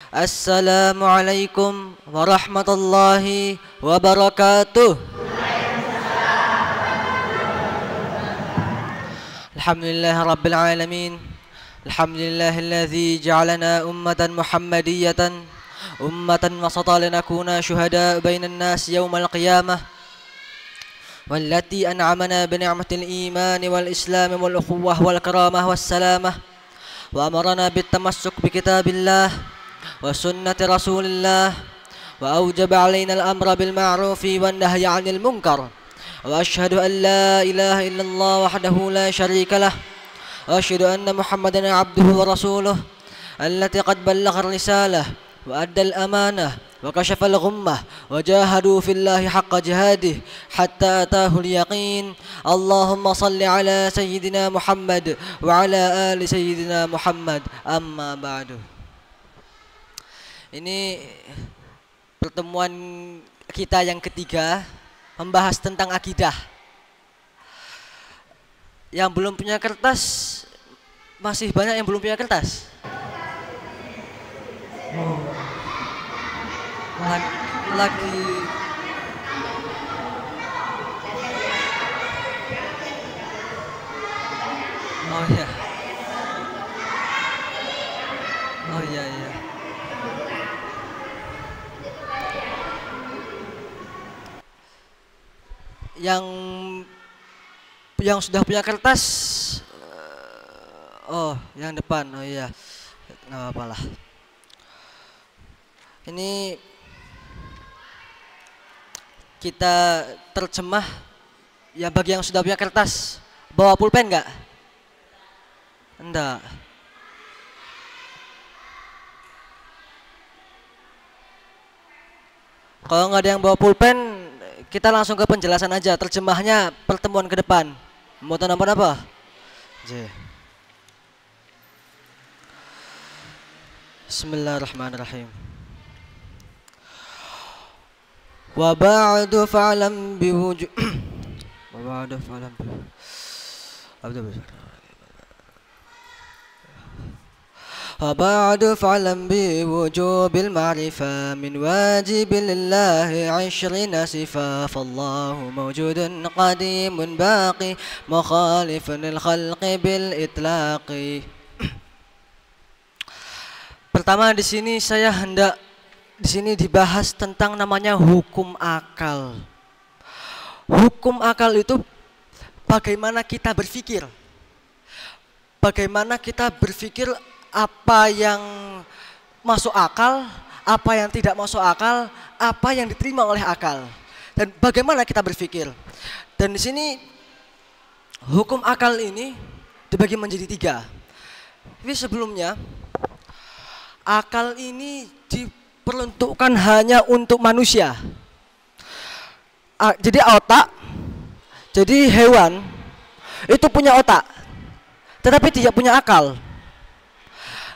Assalamualaikum warahmatullahi wabarakatuh. Alhamdulillah rabbil alamin. Alhamdulillahilladzi ja'alana ummatan muhammadiyatan ummatan wasata linakuna syuhada bainan nas yaumal qiyamah. Wallati an'amana bi ni'matil iman wal islam wal ukhuwah wal karamah was salamah. Wa amarna bit tamassuk bi kitabillah wa sunnati rasulillah wa awjaba alaina al-amra bil ma'rufi wan nahyi 'anil munkar wa asyhadu an la ilaha illallah wahdahu la syarika lah wa asyhadu anna muhammadan 'abduhu wa rasuluh allati qad ballagha ar-risalah wa adda al-amanah wa kashafa al-ghummah wa jahadu fillahi haqqa jihadih hatta ataahu al-yaqin. Allahumma salli ala sayyidina Muhammad wa ala ali sayyidina Muhammad. Amma ba'du. Ini pertemuan kita yang ketiga, membahas tentang akidah. Yang belum punya kertas, masih banyak yang belum punya kertas. Lagi oh ya, oh iya iya. Yang sudah punya kertas, oh yang depan, oh iya, nggak apa-apa lah. Ini kita terjemah ya. Bagi yang sudah punya kertas, bawa pulpen nggak? Enggak. Kalau nggak ada yang bawa pulpen, kita langsung ke penjelasan aja. Terjemahnya pertemuan ke depan. Mau tambahan apa? Bismillahirrahmanirrahim. Wa ba'du fa'lam biwujud wa ba'du fa'lam wa ba'du fa'lam biwujubil ma'rifah min wajibillahi 'ashrina sifah fallahu mawjudun qadimun baqi mukhalifun lil khalqi bil itlaqi. Pertama di sini dibahas tentang namanya hukum akal. Hukum akal itu bagaimana kita berpikir. Bagaimana kita berpikir apa yang masuk akal, apa yang tidak masuk akal, apa yang diterima oleh akal. Dan bagaimana kita berpikir. Dan di sini hukum akal ini dibagi menjadi 3. Tapi sebelumnya, akal ini diperuntukkan hanya untuk manusia. Jadi otak, jadi hewan itu punya otak, tetapi tidak punya akal.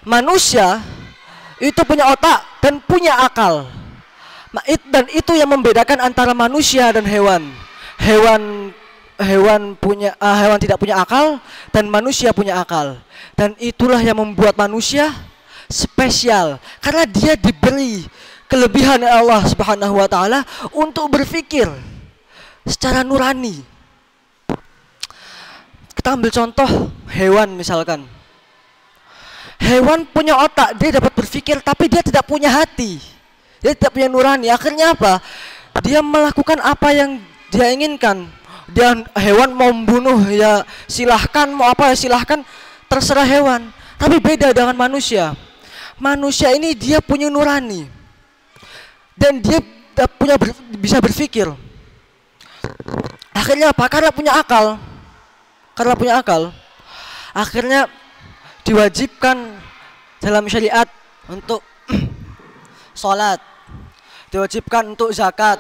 Manusia itu punya otak dan punya akal. Dan itu yang membedakan antara manusia dan hewan. Hewan tidak punya akal dan manusia punya akal. Dan itulah yang membuat manusia spesial, karena dia diberi kelebihan Allah Subhanahu wa taala untuk berpikir secara nurani. Kita ambil contoh hewan misalkan. Hewan punya otak, dia dapat berpikir, tapi dia tidak punya hati. Dia tidak punya nurani. Akhirnya apa? Dia melakukan apa yang dia inginkan. Hewan mau membunuh ya silahkan, mau apa ya silahkan, terserah hewan. Tapi beda dengan manusia. Manusia ini dia punya nurani dan dia bisa berpikir. Akhirnya apa? Karena punya akal. Akhirnya diwajibkan dalam syariat untuk sholat, diwajibkan untuk zakat,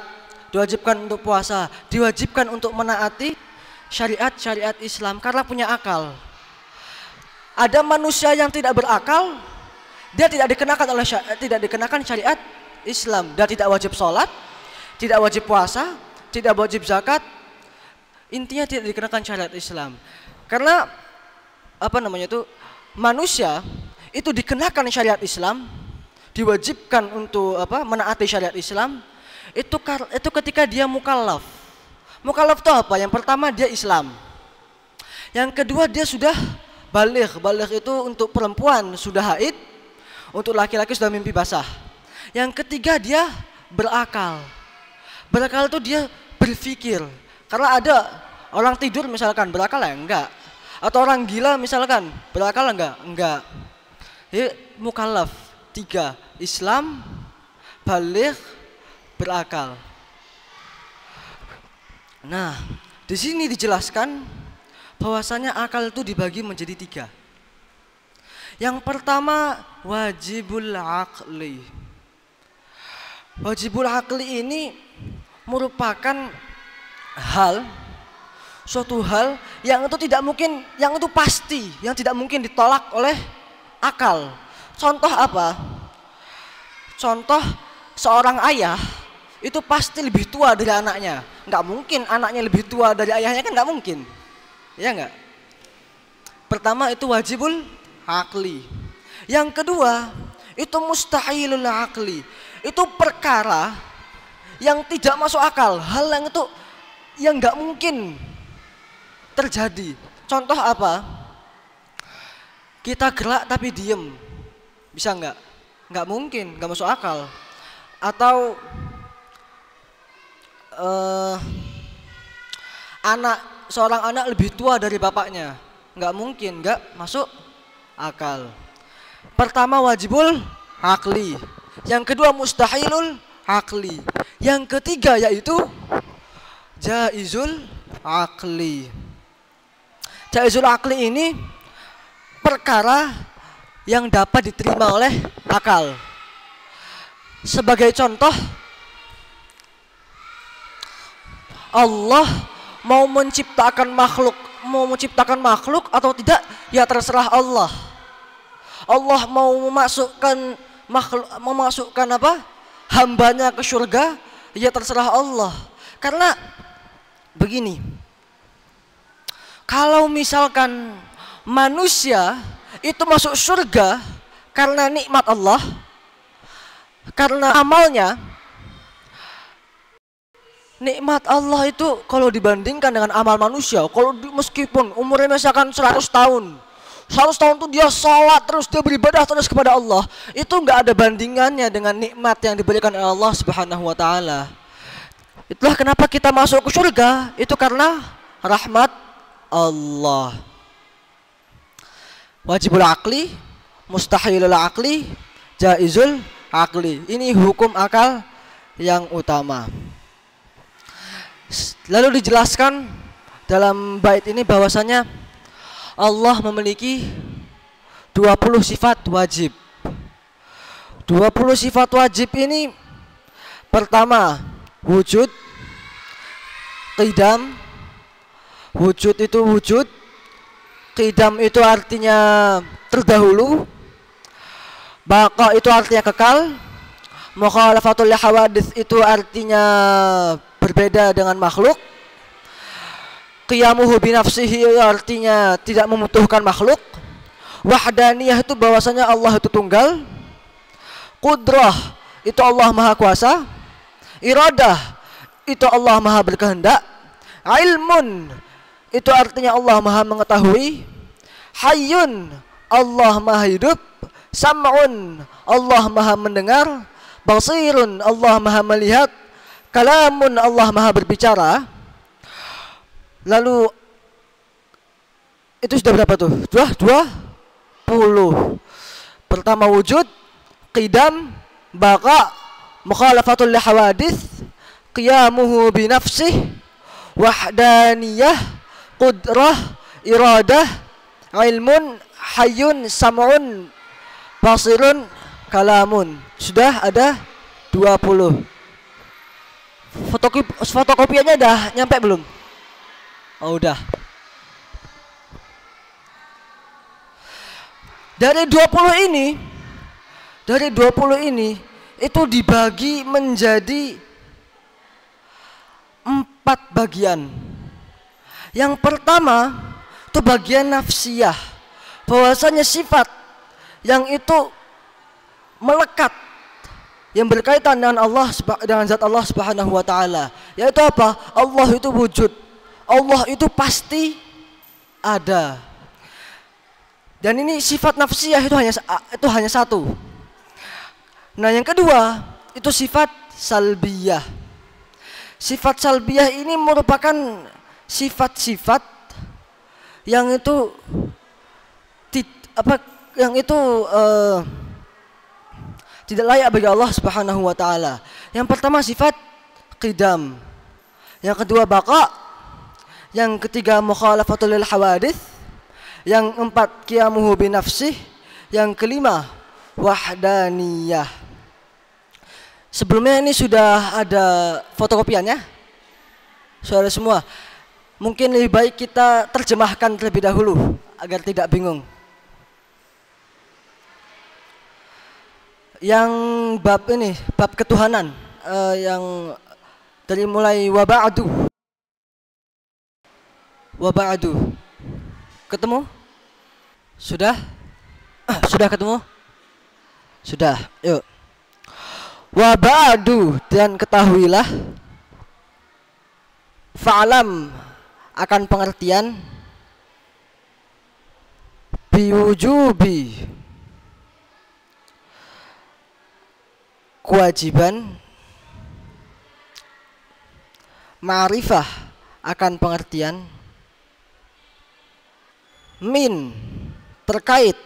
diwajibkan untuk puasa, diwajibkan untuk menaati syariat Islam karena punya akal. Ada manusia yang tidak berakal, dia tidak dikenakan syariat Islam. Dia tidak wajib sholat, tidak wajib puasa, tidak wajib zakat. Intinya tidak dikenakan syariat Islam. Karena manusia itu dikenakan syariat Islam diwajibkan untuk menaati syariat Islam itu ketika dia mukallaf. Mukallaf itu apa? Yang pertama dia Islam. Yang kedua dia sudah baligh. Baligh itu untuk perempuan sudah haid, untuk laki-laki sudah mimpi basah. Yang ketiga dia berakal. Berakal itu dia berpikir. Karena ada orang tidur misalkan berakal ya enggak. Atau orang gila misalkan berakal enggak? Enggak. Jadi mukallaf 3, Islam, baligh, berakal. Nah, di sini dijelaskan bahwasanya akal itu dibagi menjadi 3. Yang pertama wajibul aqli. Wajibul aqli ini merupakan suatu hal yang itu tidak mungkin, yang itu pasti, yang tidak mungkin ditolak oleh akal. Contoh apa? Contoh seorang ayah itu pasti lebih tua dari anaknya. Nggak mungkin anaknya lebih tua dari ayahnya, kan nggak mungkin. Ya nggak? Pertama itu wajibul aqli. Yang kedua itu mustahilul aqli. Itu perkara yang tidak masuk akal, hal yang itu yang nggak mungkin terjadi. Contoh apa? Kita gerak tapi diem, bisa nggak? Nggak mungkin, nggak masuk akal. Atau seorang anak lebih tua dari bapaknya, nggak mungkin, nggak masuk akal. Pertama wajibul aqli, yang kedua mustahilul aqli, yang ketiga yaitu jaizul aqli. Jaizul aqli ini perkara yang dapat diterima oleh akal. Sebagai contoh, Allah mau menciptakan makhluk atau tidak, ya terserah Allah. Allah mau memasukkan hambanya ke surga, ya terserah Allah. Karena begini, kalau misalkan manusia itu masuk surga karena nikmat Allah, karena amalnya, nikmat Allah itu kalau dibandingkan dengan amal manusia, meskipun umurnya misalkan 100 tahun, 100 tahun itu dia sholat terus, dia beribadah terus kepada Allah, itu nggak ada bandingannya dengan nikmat yang diberikan oleh Allah Subhanahu wa taala. Itulah kenapa kita masuk ke surga, itu karena rahmat Allah. Wajibul aqli, mustahilul aqli, jaizul aqli. Ini hukum akal yang utama. Lalu dijelaskan dalam bait ini bahwasanya Allah memiliki 20 sifat wajib. 20 sifat wajib ini pertama wujud, qidam. Wujud itu wujud, qidam itu artinya terdahulu, baqa itu artinya kekal, mukhalafatul hawadits itu artinya berbeda dengan makhluk, qiyamuhu binafsihi artinya tidak membutuhkan makhluk, wahdaniyah itu bahwasanya Allah itu tunggal, qudrah itu Allah maha kuasa, iradah itu Allah maha berkehendak, ilmun itu artinya Allah maha mengetahui, hayyun Allah maha hidup, sam'un Allah maha mendengar, basirun Allah maha melihat, kalamun Allah maha berbicara. Lalu itu sudah berapa tuh? 20. Pertama wujud, qidam, baqa, mukhalafatul hawadits, qiyamuhu binafsih, wahdaniyah, qudrah, iradah, ilmun, hayyun, sam'un, basirun, kalamun. Sudah ada 20. Fotokopiannya udah nyampe belum? Oh udah. Dari 20 ini itu dibagi menjadi 4 bagian. Yang pertama itu bagian nafsiyah, bahwasanya sifat yang itu melekat yang berkaitan dengan dengan zat Allah Subhanahu wa taala, yaitu apa? Allah itu wujud. Allah itu pasti ada. Dan ini sifat nafsiyah itu hanya satu. Nah, yang kedua itu sifat salbiyah. Sifat salbiyah ini merupakan sifat-sifat yang itu tidak layak bagi Allah Subhanahu wa taala. Yang pertama sifat qidam. Yang kedua baqa. Yang ketiga mukhalafatul lil hawadits. Yang empat qiyamuhu bi nafsih. Yang kelima wahdaniyah. Sebelumnya ini sudah ada fotokopiannya? Sudah semua. Mungkin lebih baik kita terjemahkan terlebih dahulu agar tidak bingung. Yang bab ini, bab ketuhanan, yang dari mulai waba'adu. Ketemu? Sudah? Sudah ketemu? Sudah. Yuk. Waba'adu, dan ketahuilah, fa'alam, akan pengertian, biwujubi, kewajiban, ma'rifah, akan pengertian, min, terkait,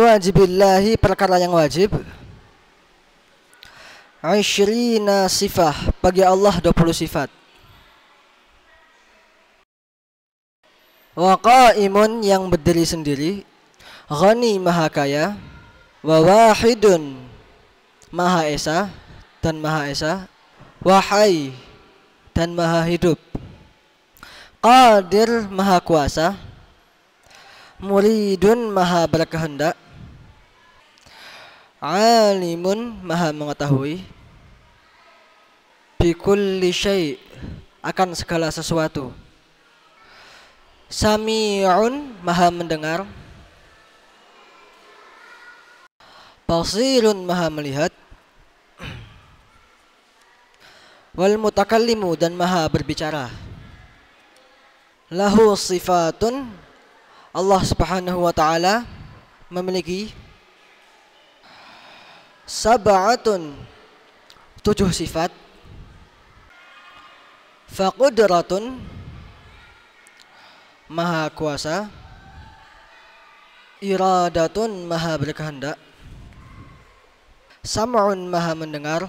wajibillahi, perkara yang wajib, Ishrina sifah, bagi Allah 20 sifat. Wa qaimun, yang berdiri sendiri, ghani, maha kaya, wa wahidun, maha esa dan maha esa, wa hayy, dan maha hidup, qadir, maha kuasa, muridun, maha berkehendak, alimun, maha mengetahui, bikulli syai', akan segala sesuatu, sami'un, maha mendengar, basirun, maha melihat, wal mutakallimu, dan maha berbicara. Lahu sifatun, Allah Subhanahu wa taala memiliki sab'atun, 7 sifat, faqudratun, maha kuasa, iradatun, maha berkehendak, sam'un, maha mendengar,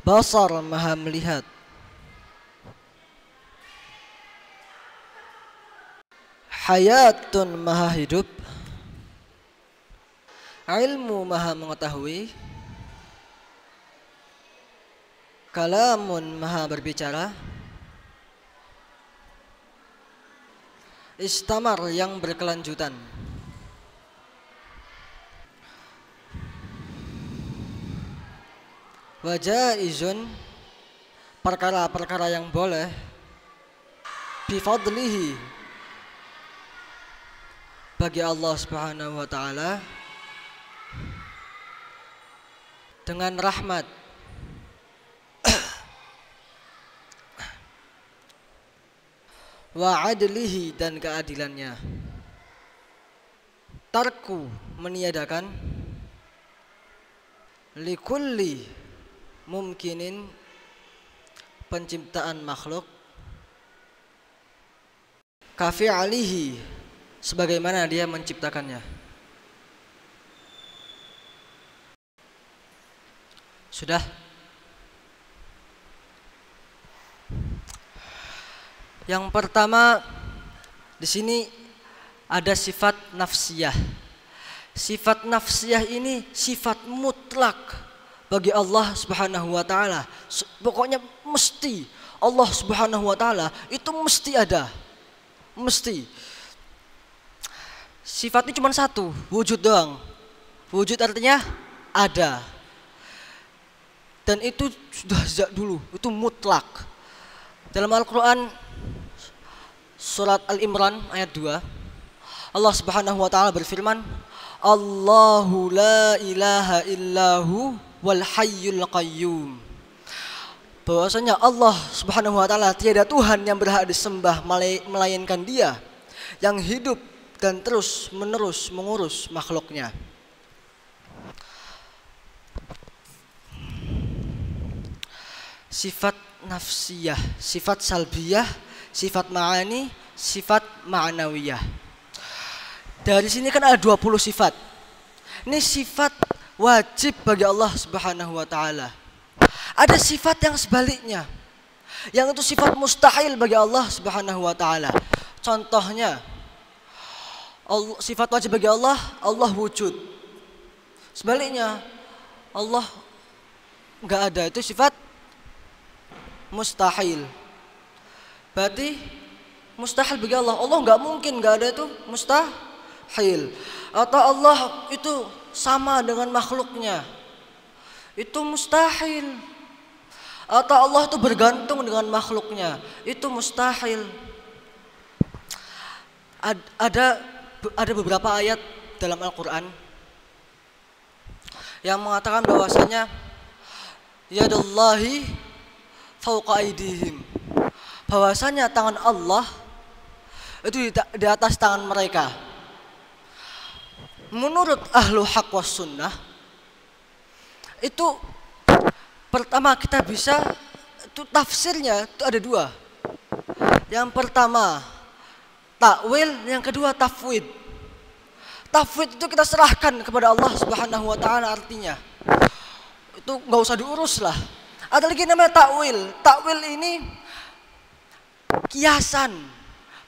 basar, maha melihat, hayatun, maha hidup, ilmu, maha mengetahui, kalamun, maha berbicara, istamar, yang berkelanjutan, wajaizun, perkara-perkara yang boleh, bifadlihi, bagi Allah Subhanahu wa taala, dengan rahmat, wa adlihi, dan keadilannya, tarku, meniadakan, likulli mumkinin, penciptaan makhluk, kafi'alihi, sebagaimana dia menciptakannya. Sudah? Yang pertama di sini ada sifat nafsiyah. Sifat nafsiyah ini sifat mutlak bagi Allah Subhanahu wa taala. Pokoknya mesti Allah Subhanahu wa taala itu mesti ada. Mesti. Sifatnya cuma satu, wujud doang. Wujud artinya ada. Dan itu sudah sejak dulu, itu mutlak. Dalam Al-Quran surat Al-Imran ayat 2. Allah Subhanahu wa taala berfirman, Allahu la ilaha illahu wal hayyul qayyum. Bahwasanya Allah Subhanahu wa taala tiada Tuhan yang berhak disembah melainkan Dia yang hidup dan terus menerus mengurus makhluknya. Sifat nafsiyah, sifat salbiyah, sifat ma'ani, sifat ma'nawiyah. Dari sini kan ada 20 sifat. Ini sifat wajib bagi Allah Subhanahu wa taala. Ada sifat yang sebaliknya, yang itu sifat mustahil bagi Allah Subhanahu wa taala. Contohnya, sifat wajib bagi Allah, Allah wujud. Sebaliknya, Allah enggak ada, itu sifat mustahil. Berarti mustahil bagi Allah. Allah enggak mungkin enggak ada, itu mustahil. Atau Allah itu sama dengan makhluknya, itu mustahil. Atau Allah itu bergantung dengan makhluknya, itu mustahil. Ada beberapa ayat dalam Al-Quran yang mengatakan bahwasanya yadullahi fauqa aydihim, bahwasanya tangan Allah itu di atas tangan mereka. Menurut ahlu haq was sunnah, itu pertama kita bisa, itu tafsirnya itu ada dua. Yang pertama takwil, yang kedua tafwid. Tafwid itu kita serahkan kepada Allah Subhanahu wa taala, artinya itu nggak usah diurus lah. Ada lagi namanya takwil. Takwil ini kiasan.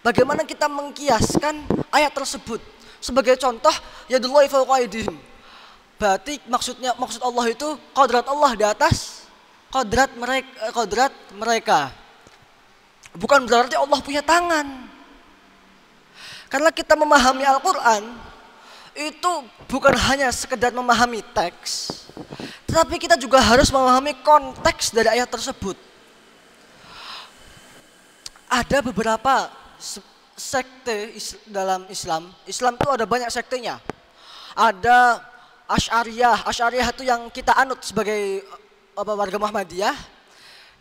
Bagaimana kita mengkiaskan ayat tersebut? Sebagai contoh, yadullahi fawqa aydihim. Berarti maksud Allah itu kodrat Allah di atas kodrat mereka. Bukan berarti Allah punya tangan. Karena kita memahami Al-Quran itu bukan hanya sekedar memahami teks, tetapi kita juga harus memahami konteks dari ayat tersebut. Ada beberapa sekte dalam Islam. Islam itu ada banyak sektenya. Ada Asy'ariyah. Asy'ariyah itu yang kita anut sebagai warga Muhammadiyah.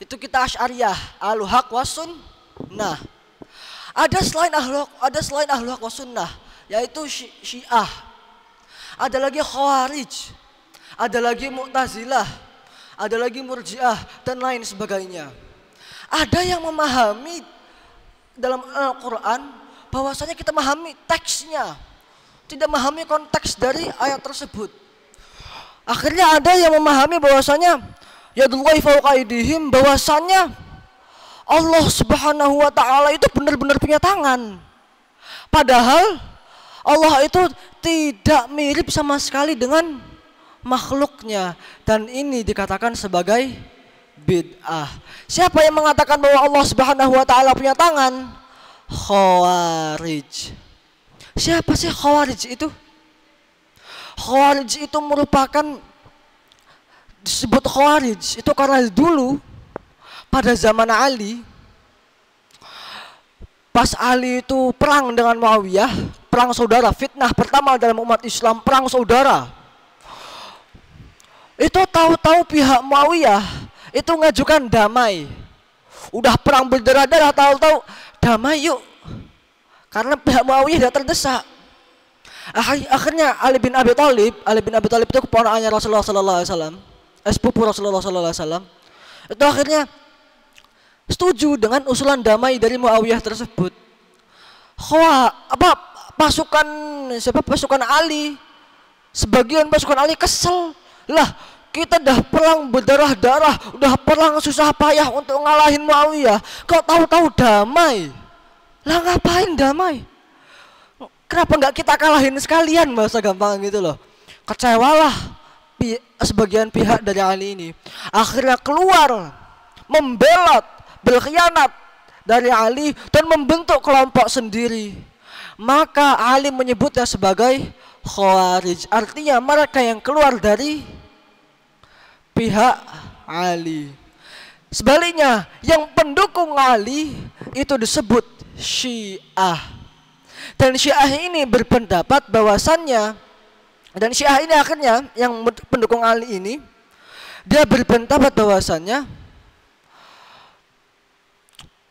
Itu kita Asy'ariyah, ahlu haq was sunnah. Ada selain ahlu haq was sunnah, yaitu Syiah. Ada lagi Khawarij. Ada lagi Mu'tazilah. Ada lagi Murji'ah dan lain sebagainya. Ada yang memahami dalam Al-Quran bahwasanya kita memahami teksnya, tidak memahami konteks dari ayat tersebut. Akhirnya ada yang memahami bahwasanya yadullahi fawqa aydihim, bahwasanya Allah Subhanahu wa taala itu benar-benar punya tangan. Padahal Allah itu tidak mirip sama sekali dengan makhluknya, dan ini dikatakan sebagai bid'ah. Siapa yang mengatakan bahwa Allah Subhanahu wa taala punya tangan? Khawarij. Siapa sih Khawarij itu? Khawarij itu merupakan, disebut Khawarij itu karena dulu pada zaman Ali, pas Ali itu perang dengan Muawiyah, perang saudara, fitnah pertama dalam umat Islam, perang saudara. Itu tahu-tahu pihak Muawiyah itu ngajukan damai. Udah perang berdarah-darah, tahu-tahu damai yuk. Karena pihak Muawiyah sudah terdesak. Akhirnya Ali bin Abi Thalib itu keponakannya Rasulullah sallallahu alaihi wasallam, sepupu Rasulullah sallallahu alaihi wasallam. Itu akhirnya setuju dengan usulan damai dari Muawiyah tersebut. Pasukan Ali, sebagian pasukan Ali kesel. Lah, kita dah perang berdarah-darah, udah perang susah payah untuk ngalahin Muawiyah, kok tahu-tahu damai? Lah ngapain damai? Kenapa nggak kita kalahin sekalian, bahasa gampang gitu loh. Kecewalah sebagian pihak dari Ali ini. Akhirnya keluar, membelot, berkhianat dari Ali dan membentuk kelompok sendiri. Maka Ali menyebutnya sebagai Khawarij. Artinya mereka yang keluar dari pihak Ali. Sebaliknya, yang pendukung Ali itu disebut Syiah. Dan Syiah ini berpendapat bahwasannya, dan Syiah ini akhirnya yang pendukung Ali ini, dia berpendapat bahwasannya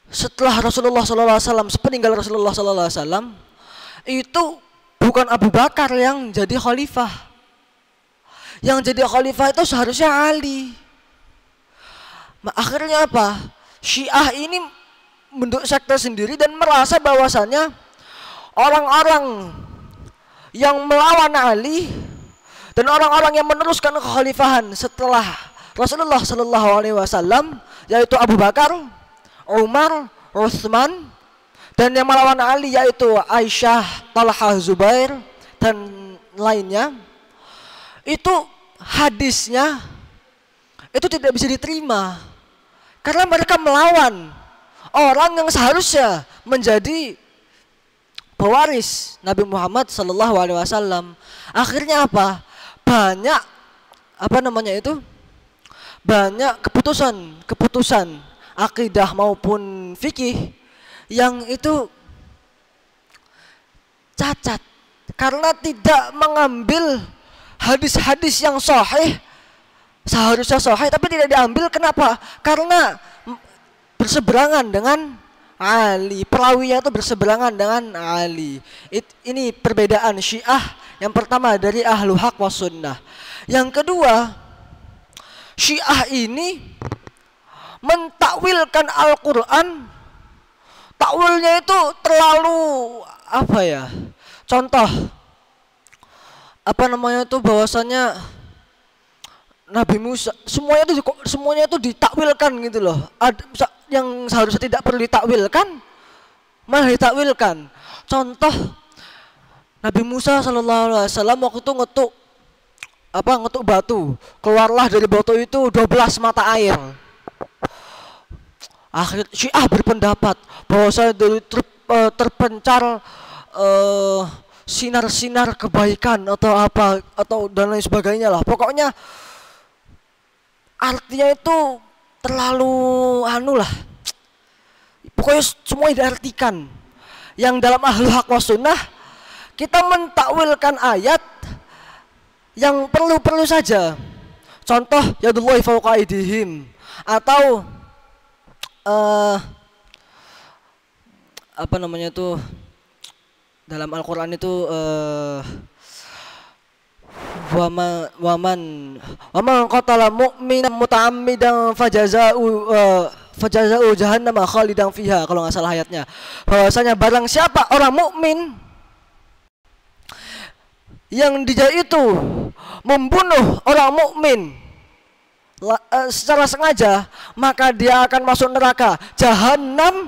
setelah Rasulullah SAW, sepeninggal Rasulullah SAW, itu bukan Abu Bakar yang jadi khalifah. Yang jadi khalifah itu seharusnya Ali. Akhirnya apa? Syiah ini bentuk sekte sendiri dan merasa bahwasannya orang-orang yang melawan Ali dan orang-orang yang meneruskan kekhalifahan setelah Rasulullah SAW, yaitu Abu Bakar, Umar, Utsman, dan yang melawan Ali yaitu Aisyah, Talha, Zubair, dan lainnya, itu hadisnya itu tidak bisa diterima karena mereka melawan orang yang seharusnya menjadi pewaris Nabi Muhammad SAW. Akhirnya apa? Banyak banyak keputusan akidah maupun fikih yang itu cacat karena tidak mengambil hadis-hadis yang sahih, seharusnya sahih tapi tidak diambil. Kenapa? Karena berseberangan dengan Ali, perawinya itu berseberangan dengan Ali. Ini perbedaan Syiah yang pertama dari ahlu haq was sunnah. Yang kedua, Syiah ini mentakwilkan Al-Quran. Takwilnya itu terlalu contoh bahwasannya Nabi Musa semuanya itu ditakwilkan gitu loh. Ada yang seharusnya tidak perlu ditakwilkan malah ditakwilkan. Contoh Nabi Musa SAW waktu itu ngetuk batu, keluarlah dari batu itu 12 mata air. Akhirnya Syiah berpendapat bahwa saya terpencar sinar-sinar kebaikan atau dan lain sebagainya lah. Pokoknya artinya itu terlalu pokoknya semua diartikan. Yang dalam ahlu haq was sunnah kita mentakwilkan ayat yang perlu saja. Contoh yadullahi fawqa aydihim, atau dalam Al-Quran itu waman qatala mu'minan muta'ammidan fajaza'u jahannam khalidan fiha, kalau nggak salah ayatnya. Bahwasanya barang siapa orang mukmin yang dia itu membunuh orang mukmin secara sengaja, maka dia akan masuk neraka Jahannam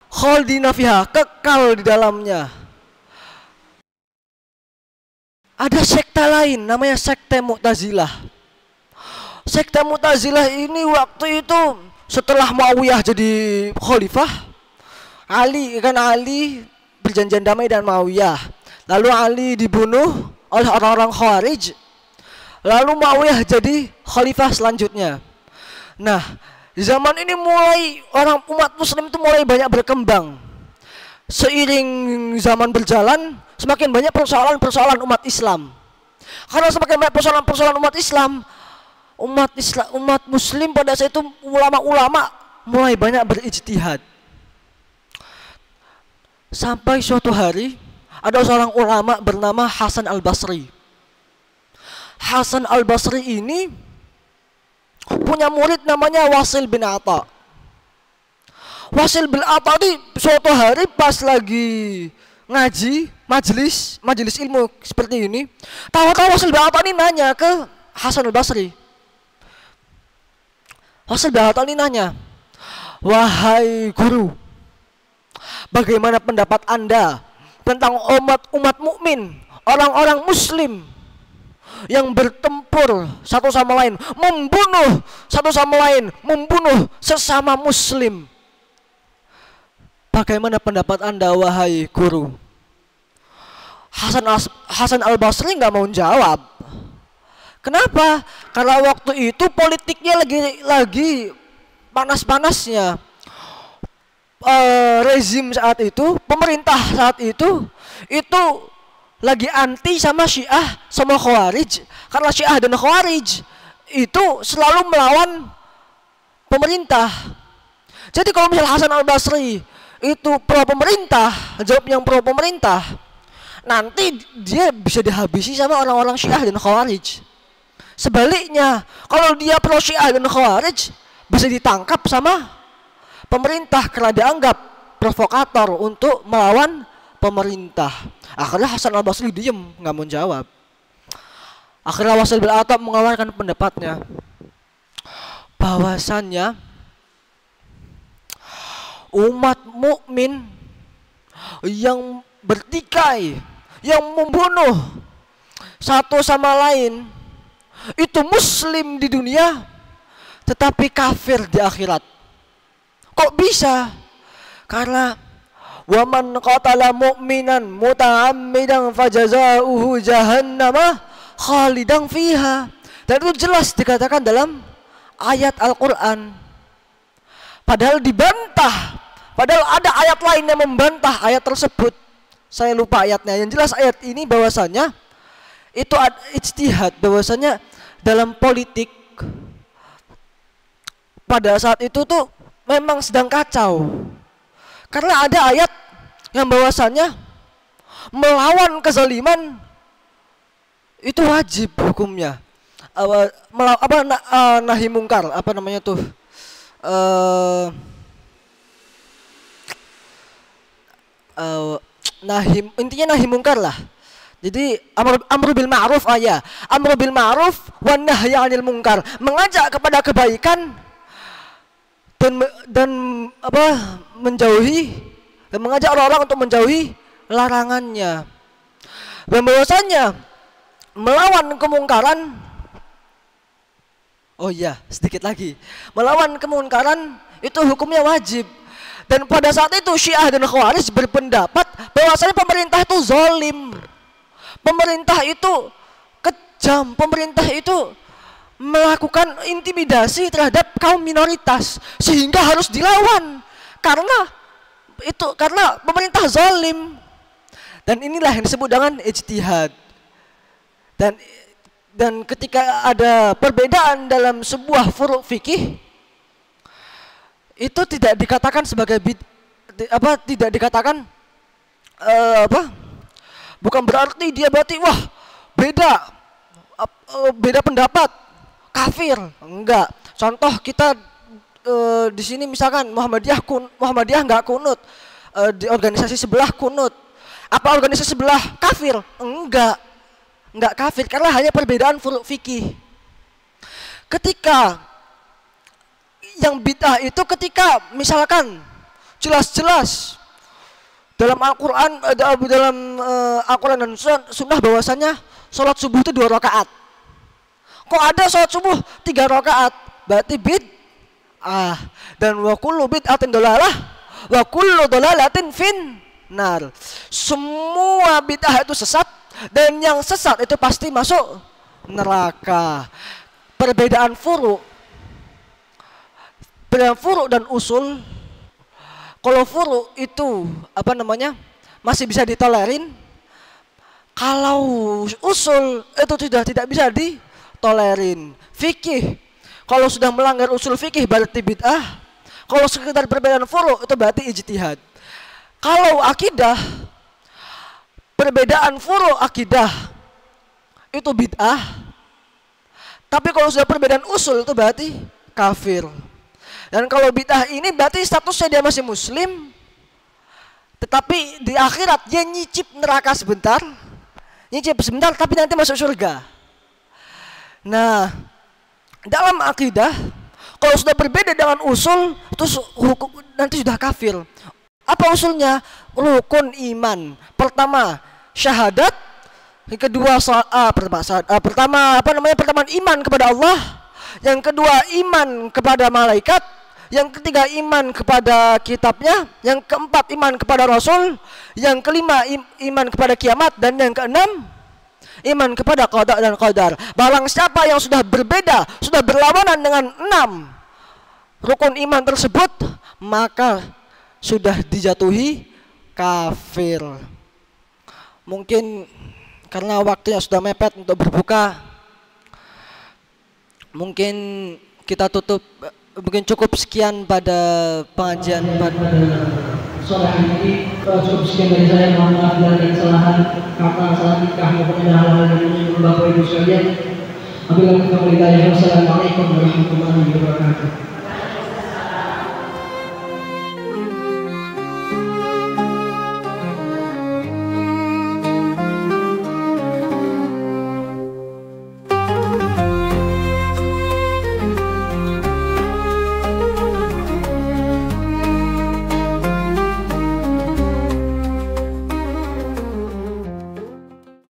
khalidina fiha, kekal di dalamnya. Ada sekte lain namanya sekte Mu'tazilah. Sekte Mu'tazilah ini waktu itu setelah Muawiyah jadi khalifah, Ali berjanjian damai dengan Muawiyah. Lalu Ali dibunuh oleh orang-orang Khawarij. Lalu Muawiyah jadi khalifah selanjutnya. Nah, di zaman ini umat muslim itu mulai banyak berkembang. Seiring zaman berjalan, semakin banyak persoalan-persoalan umat Islam. Karena semakin banyak persoalan-persoalan umat muslim pada saat itu, ulama-ulama mulai banyak berijtihad. Sampai suatu hari ada seorang ulama bernama Hasan Al-Basri. Hasan Al-Basri ini punya murid namanya Wasil bin Atha. Wasil bin Atha ini suatu hari pas lagi ngaji, majelis ilmu seperti ini, tahu-tahu Wasil bin Atha ini nanya ke Hasan Al-Basri. Wasil bin Atha ini nanya, "Wahai guru, bagaimana pendapat Anda tentang umat mukmin, orang-orang muslim yang bertempur satu sama lain, membunuh satu sama lain, membunuh sesama muslim? Bagaimana pendapat Anda, wahai guru?" Hasan Al-Basri nggak mau jawab. Kenapa? Karena waktu itu politiknya lagi panas-panasnya. rezim saat itu, pemerintah saat itu lagi anti sama Syiah sama Khawarij. Karena Syiah dan Khawarij itu selalu melawan pemerintah. Jadi kalau misalnya Hasan al-Basri itu pro pemerintah, jawab yang pro pemerintah, nanti dia bisa dihabisi sama orang-orang Syiah dan Khawarij. Sebaliknya, kalau dia pro Syiah dan Khawarij, bisa ditangkap sama pemerintah karena dianggap provokator untuk melawan pemerintah. Akhirnya Hasan al-Basri diem, nggak mau jawab. Akhirnya Wasil bin Attab mengeluarkan pendapatnya bahwasannya umat mukmin yang bertikai, yang membunuh satu sama lain itu muslim di dunia tetapi kafir di akhirat. Kok bisa? Karena wa man qatala mu'minan muta'ammidan fajazauhu jahannama khalidan fiha. Dan itu jelas dikatakan dalam ayat Al-Qur'an. Padahal dibantah. Padahal ada ayat lain yang membantah ayat tersebut. Saya lupa ayatnya. Yang jelas ayat ini bahwasanya itu ijtihad, bahwasanya dalam politik pada saat itu tuh memang sedang kacau. Karena ada ayat yang bahwasanya melawan kezaliman itu wajib hukumnya. Nahi mungkar, apa namanya tuh? Intinya nahi mungkar lah. Jadi amru bil ma'ruf amru bil ma'ruf wan nahyi 'anil munkar, mengajak kepada kebaikan dan menjauhi dan mengajak orang-orang untuk menjauhi larangannya. Dan bahwasanya melawan kemungkaran, sedikit lagi, melawan kemungkaran itu hukumnya wajib. Dan pada saat itu Syiah dan Khawarij berpendapat bahwasanya pemerintah itu zalim. Pemerintah itu kejam, pemerintah itu melakukan intimidasi terhadap kaum minoritas sehingga harus dilawan karena pemerintah zalim. Dan inilah yang disebut dengan ijtihad. Dan ketika ada perbedaan dalam sebuah furu' fikih, itu tidak dikatakan sebagai tidak dikatakan bukan berarti dia berarti beda pendapat kafir, enggak. Contoh kita di sini misalkan Muhammadiyah enggak kunut, di organisasi sebelah kunut. Apa organisasi sebelah kafir? Enggak kafir karena hanya perbedaan furu' fikih. Ketika yang bid'ah itu ketika misalkan jelas-jelas dalam Al-Quran dan sunnah bahwasanya sholat subuh itu 2 rakaat. Kok ada sholat subuh 3 rakaat? Berarti bid'ah. Dan wa kullu bid'atin dolalah wa kullu dolalatin finnar. Semua bid'ah itu sesat dan yang sesat itu pasti masuk neraka. Perbedaan furu' dan usul. Kalau furu' itu masih bisa ditolerin. Kalau usul itu tidak bisa ditolerin. Fikih, kalau sudah melanggar usul fikih berarti bid'ah. Kalau sekedar perbedaan furu' itu berarti ijtihad. Kalau akidah, perbedaan furu' akidah itu bid'ah. Tapi kalau sudah perbedaan usul itu berarti kafir. Dan kalau bid'ah ini berarti statusnya dia masih muslim, tetapi di akhirat dia nyicip neraka sebentar, tapi nanti masuk surga. Nah, dalam akidah, kalau sudah berbeda dengan usul, itu hukum nanti sudah kafir. Apa usulnya? Rukun iman. Pertama, syahadat. Yang kedua, pertama iman kepada Allah. Yang kedua, iman kepada malaikat. Yang ketiga, iman kepada kitabnya. Yang keempat, iman kepada Rasul. Yang kelima, iman kepada kiamat. Dan yang keenam, iman kepada qada dan qadar. Barang siapa yang sudah berbeda, sudah berlawanan dengan 6 rukun iman tersebut, maka sudah dijatuhi kafir. Mungkin karena waktunya sudah mepet untuk berbuka, mungkin kita tutup, mungkin cukup sekian pada pengajian pada sore hari ini. Cukup sekian dari saya, mohon maaf dari kesalahan kata, salah nikah maupun ada hal-hal yang menyinggung Bapak Ibu sekalian. Wassalamualaikum warahmatullahi wabarakatuh.